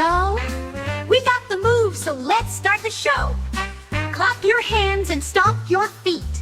go. We got the moves, so let's start the show. Clap your hands and stomp your feet.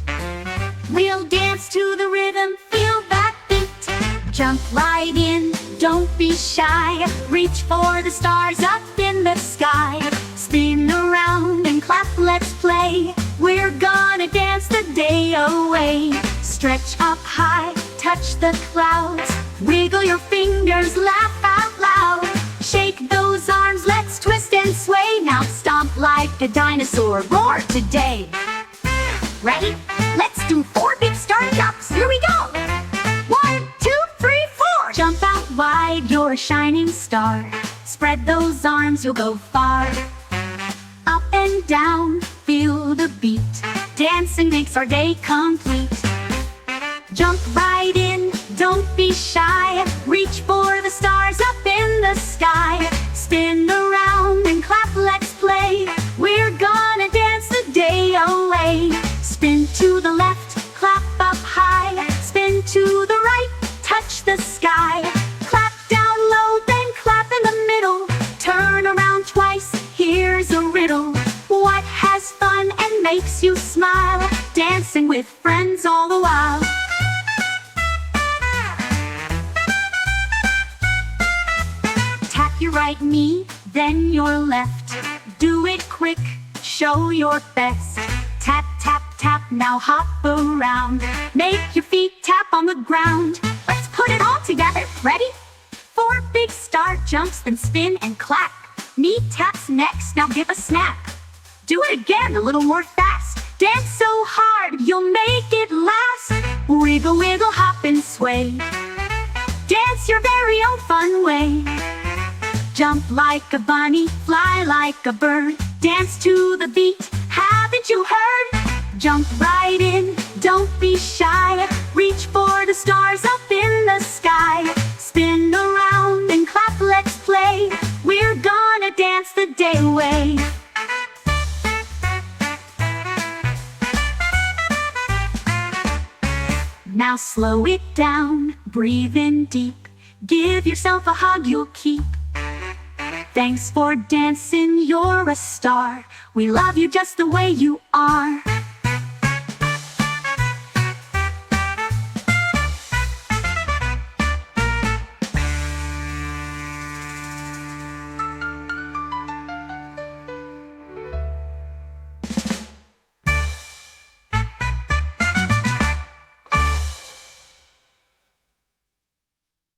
We'll dance to the rhythm, feel that beat. Jump right in, don't be shy. Reach for the stars up in the sky. Spin around and clap, let's play. We're gonna dance the day away. Stretch up high, touch the clouds. Wiggle your fingers, laugh out loud. Shake those arms, let's twist and sway. Now stomp like a dinosaur, roar today. Ready? Let's do 4 big star jumps. Here we go. 1, 2, 3, 4. Jump out wide, you're a shining star. Spread those arms, you'll go far. Up and down, feel the beat. Dancing makes our day complete. Jump right in, don't be shy. Reach for the stars up in the sky. Spin around and clap, let's play. We're gonna dance the day away. Spin to the left, clap up high. Spin to the right, touch the sky. Clap down low, then clap in the middle. Turn around twice, here's a riddle. What has fun and makes you smile? Dancing with friends all the while. Tap your right knee, then your left. Do it quick, show your best. Tap, tap, tap, now hop around. Make your feet tap on the ground. Let's put it all together, ready? 4 big star jumps, then spin and clap. Knee taps next, now give a snap. Do it again, a little more fast. Dance so hard, you'll make it last. Wiggle, wiggle, hop and sway. Dance your very own fun way. Jump like a bunny, fly like a bird. Dance to the beat, haven't you heard? Jump right in, don't be shy. Reach for the stars up in the sky. Spin around and clap, let's play. We're gonna dance the day away. Now slow it down, breathe in deep. Give yourself a hug you'll keep. Thanks for dancing, you're a star. We love you just the way you are.